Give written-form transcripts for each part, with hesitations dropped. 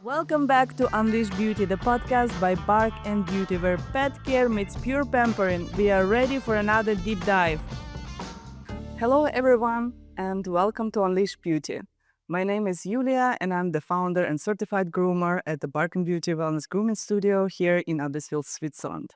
Welcome back to Unleash Beauty, the podcast by Bark and Beauty, where pet care meets pure pampering. We are ready for another deep dive. Hello, everyone, and welcome to Unleash Beauty. My name is Yuliia, and I'm the founder and certified groomer at the Bark and Beauty Wellness Grooming Studio here in Adlisville, Switzerland.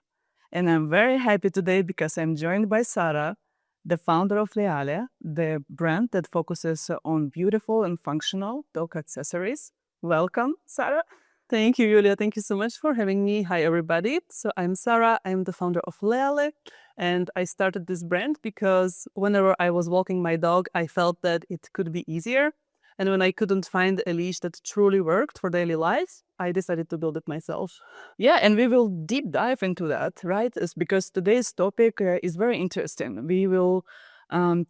And I'm very happy today because I'm joined by Sara, the founder of LEALE, the brand that focuses on beautiful and functional dog accessories. Welcome, Sara. Thank you, Yuliia. Thank you so much for having me. Hi, everybody. So I'm Sara. I'm the founder of LEALE, and I started this brand because whenever I was walking my dog, I felt that it could be easier. And when I couldn't find a leash that truly worked for daily life, I decided to build it myself. Yeah, and we will deep dive into that, right? It's because today's topic is very interesting. We will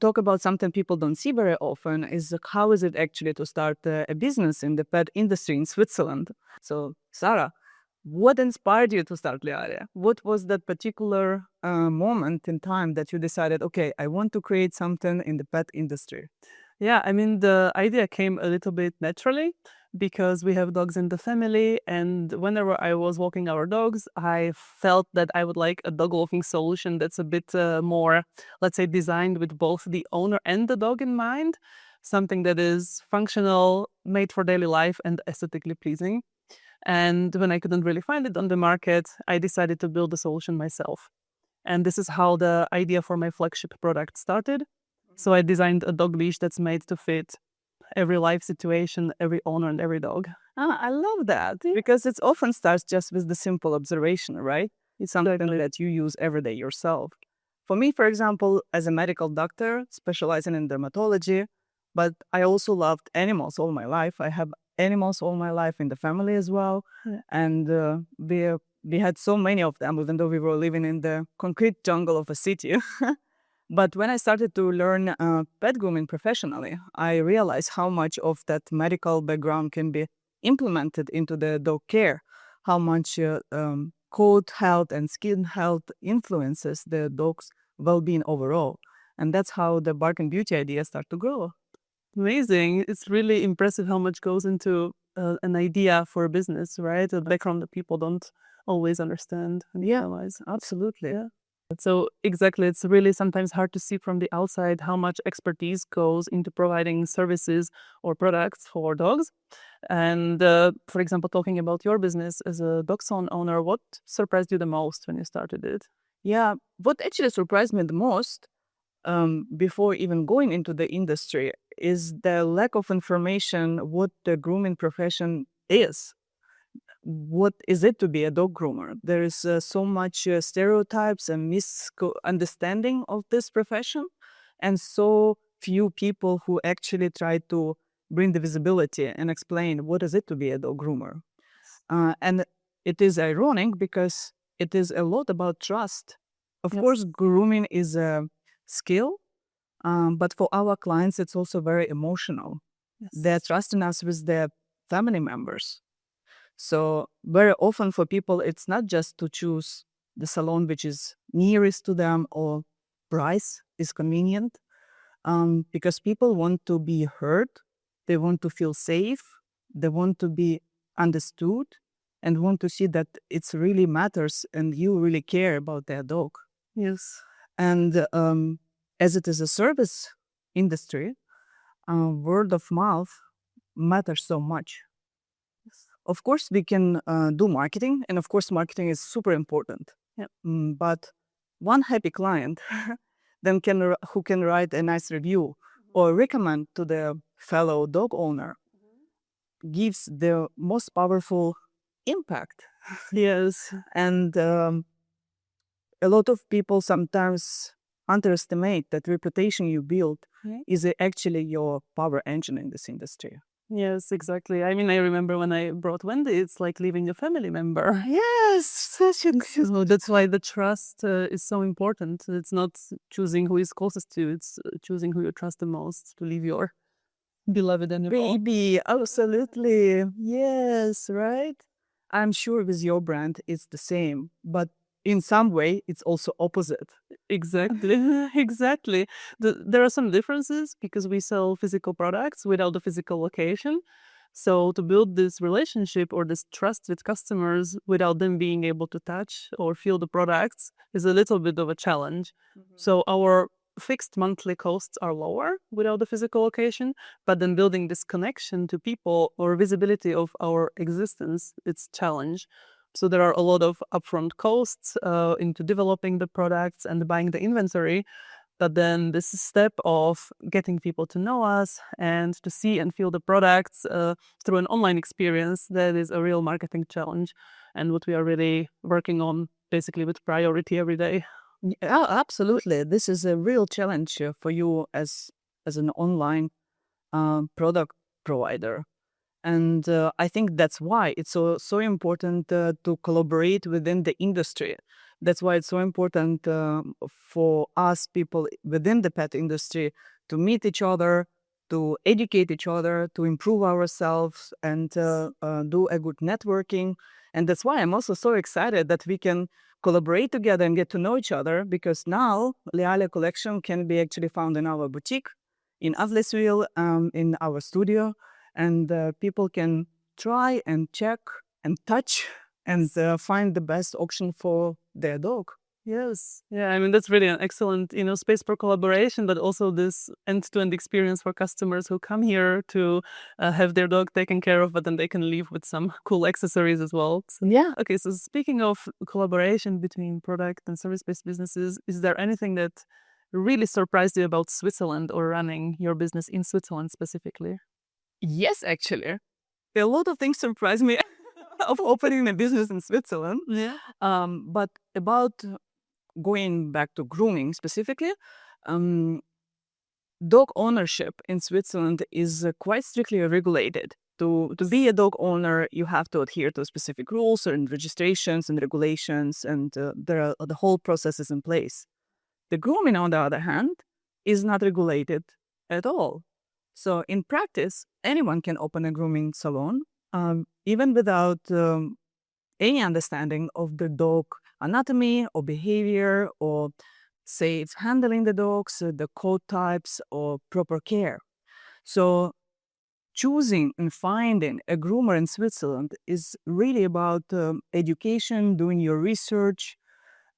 talk about something people don't see very often is how is it actually to start a business in the pet industry in Switzerland. So, Sara, what inspired you to start LEALE? What was that particular moment in time that you decided, okay, I want to create something in the pet industry? Yeah, I mean, the idea came a little bit naturally because we have dogs in the family. And whenever I was walking our dogs, I felt that I would like a dog walking solution that's a bit more, let's say, designed with both the owner and the dog in mind. Something that is functional, made for daily life, and aesthetically pleasing. And when I couldn't really find it on the market, I decided to build the solution myself. And this is how the idea for my flagship product started. So I designed a dog leash that's made to fit every life situation, every owner, and every dog. I love that because it often starts just with the simple observation, right? It's something that you use every day yourself. For me, for example, as a medical doctor specializing in dermatology, but I also loved animals all my life. I have animals all my life in the family as well. Yeah. And we had so many of them, even though we were living in the concrete jungle of a city. But when I started to learn pet grooming professionally, I realized how much of that medical background can be implemented into the dog care, how much coat health and skin health influences the dog's well-being overall. And that's how the Bark and Beauty idea started to grow. Amazing. It's really impressive how much goes into an idea for a business, right? A background that people don't always understand and Yeah, realize. absolutely. Yeah. So exactly, it's really sometimes hard to see from the outside how much expertise goes into providing services or products for dogs. And for example, talking about your business as a dog salon owner, what surprised you the most when you started it? Yeah, what actually surprised me the most before even going into the industry is the lack of information what the grooming profession is. What is it to be a dog groomer? There is so much stereotypes and misunderstanding of this profession, and so few people who actually try to bring the visibility and explain what is it to be a dog groomer. And it is ironic because it is a lot about trust. Of Yep. course, grooming is a skill, but for our clients, it's also very emotional. They're Yes. trusting us with their family members. So very often for people, it's not just to choose the salon which is nearest to them or price is convenient, because people want to be heard, they want to feel safe, they want to be understood, and want to see that it's really matters and you really care about their dog. Yes. And as it is a service industry, word of mouth matters so much. Of course, we can do marketing, and of course, marketing is super important. Yep. But one happy client then who can write a nice review or recommend to the fellow dog owner gives the most powerful impact. Yes. And a lot of people sometimes underestimate that reputation you build is actually your power engine in this industry. Yes, exactly. I mean, I remember when I brought Wendy, it's like leaving a family member. Yes, such a So that's why the trust is so important. It's not choosing who is closest to you, it's choosing who you trust the most to leave your beloved animal. baby. Absolutely. Yes, right? I'm sure with your brand it's the same, but in some way it's also opposite. Exactly. Exactly. There are some differences because we sell physical products without the physical location. So to build this relationship or this trust with customers without them being able to touch or feel the products is a little bit of a challenge. So our fixed monthly costs are lower without the physical location, but then building this connection to people or visibility of our existence, it's challenge. So there are a lot of upfront costs into developing the products and buying the inventory. But then this step of getting people to know us and to see and feel the products through an online experience, that is a real marketing challenge and what we are really working on basically with priority every day. Yeah, absolutely. This is a real challenge for you as an online product provider. And I think that's why it's so important to collaborate within the industry. That's why it's so important for us people within the pet industry to meet each other, to educate each other, to improve ourselves, and do a good networking. And that's why I'm also so excited that we can collaborate together and get to know each other, because now LEALE collection can be actually found in our boutique, in Adlerswil, in our studio, and people can try and check and touch and find the best option for their dog. Yes. Yeah, I mean, that's really an excellent, space for collaboration, but also this end-to-end experience for customers who come here to have their dog taken care of, but then they can leave with some cool accessories as well. Yeah. Okay, so speaking of collaboration between product and service-based businesses, is there anything that really surprised you about Switzerland or running your business in Switzerland specifically? Yes, actually. A lot of things surprise me of opening a business in Switzerland. Yeah. But about going back to grooming specifically, um, dog ownership in Switzerland is quite strictly regulated. To be a dog owner, you have to adhere to specific rules and registrations and regulations, and the whole process is in place. The grooming, on the other hand, is not regulated at all. So, in practice, anyone can open a grooming salon, even without any understanding of the dog anatomy or behavior, or say it's handling the dogs, the coat types, or proper care. So, choosing and finding a groomer in Switzerland is really about education, doing your research,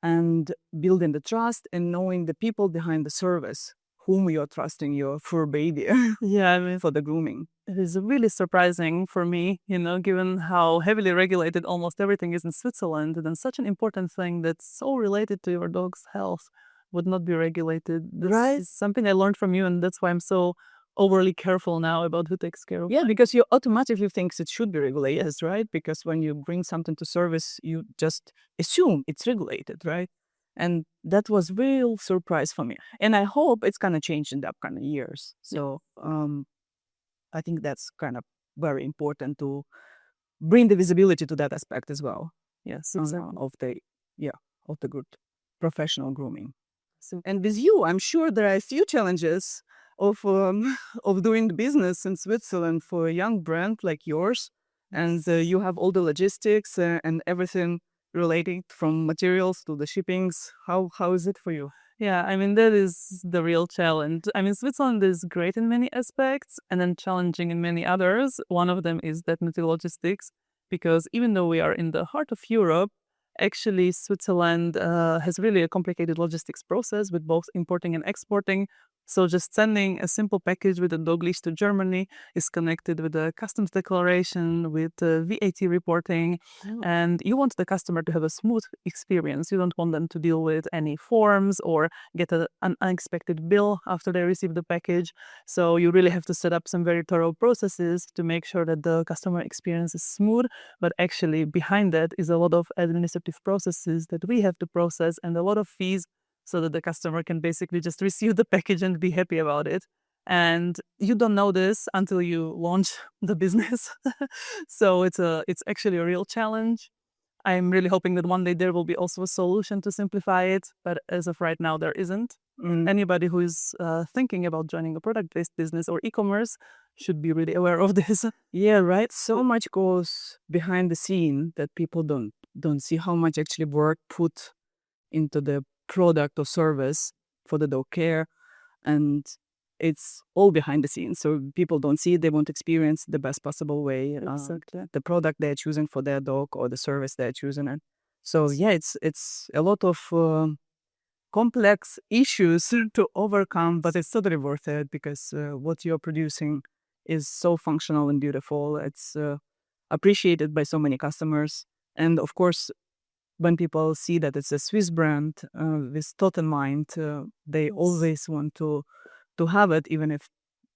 and building the trust and knowing the people behind the service whom you're trusting your fur baby Yeah, I mean, for the grooming. it is really surprising for me, given how heavily regulated almost everything is in Switzerland, and then such an important thing that's so related to your dog's health would not be regulated. This Right? is something I learned from you, and that's why I'm so overly careful now about who takes care of Yeah, my because you automatically think it should be regulated, right? Because when you bring something to service, you just assume it's regulated, right? And that was real surprise for me. And I hope it's gonna change in the upcoming years. So I think that's kind of very important to bring the visibility to that aspect as well. Yes, exactly. Of the yeah, of the good professional grooming. So, And with you, I'm sure there are a few challenges of of doing business in Switzerland for a young brand like yours, and you have all the logistics and everything relating from materials to the shippings. How is it for you? yeah, I mean, that is the real challenge. I mean, Switzerland is great in many aspects and then challenging in many others. One of them is definitely logistics, because even though we are in the heart of Europe, actually, Switzerland has really a complicated logistics process with both importing and exporting. So, just sending a simple package with a dog leash to Germany is connected with a customs declaration, with VAT reporting, and you want the customer to have a smooth experience. You don't want them to deal with any forms or get an unexpected bill after they receive the package. So you really have to set up some very thorough processes to make sure that the customer experience is smooth. But actually, behind that is a lot of administrative processes that we have to process and a lot of fees, so that the customer can basically just receive the package and be happy about it. And you don't know this until you launch the business. So it's actually a real challenge. I'm really hoping that one day there will be also a solution to simplify it, but as of right now, there isn't. Anybody who is thinking about joining a product-based business or e-commerce should be really aware of this. Yeah, right. So much goes behind the scene that people don't see how much actually work put into the product or service for the dog care. And it's all behind the scenes. So people don't see it, they won't experience the best possible way Exactly. the product they're choosing for their dog or the service they're choosing. And so yeah, it's a lot of complex issues to overcome, but it's totally worth it because what you're producing is so functional and beautiful. It's appreciated by so many customers. And of course, when people see that it's a Swiss brand with thought in mind, they always want to have it, even if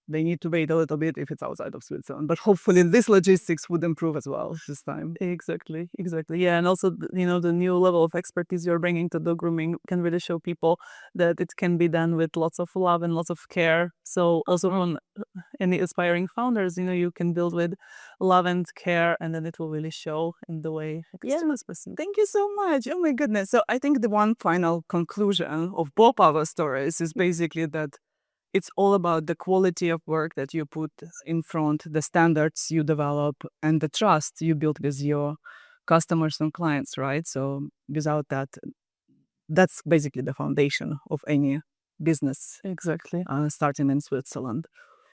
they need to wait a little bit if it's outside of Switzerland. But hopefully, this logistics would improve as well this time. Exactly, exactly. Yeah, and also, the new level of expertise you're bringing to the grooming can really show people that it can be done with lots of love and lots of care. So also from any aspiring founders, you can build with love and care, and then it will really show in the way a Yeah, customer is perceived. thank you so much. Oh my goodness. So I think the one final conclusion of both our stories is basically that it's all about the quality of work that you put in front, the standards you develop, and the trust you build with your customers and clients, right? So without that, that's basically the foundation of any business Exactly. starting in Switzerland.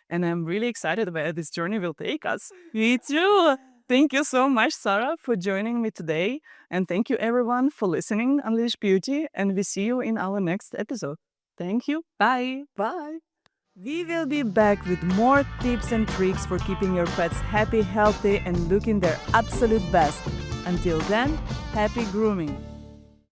And I'm really excited where this journey will take us. Me too. Thank you so much, Sara, for joining me today. And thank you, everyone, for listening, Unleash Beauty. And we see you in our next episode. Thank you. Bye. Bye. We will be back with more tips and tricks for keeping your pets happy, healthy, and looking their absolute best. Until then, happy grooming.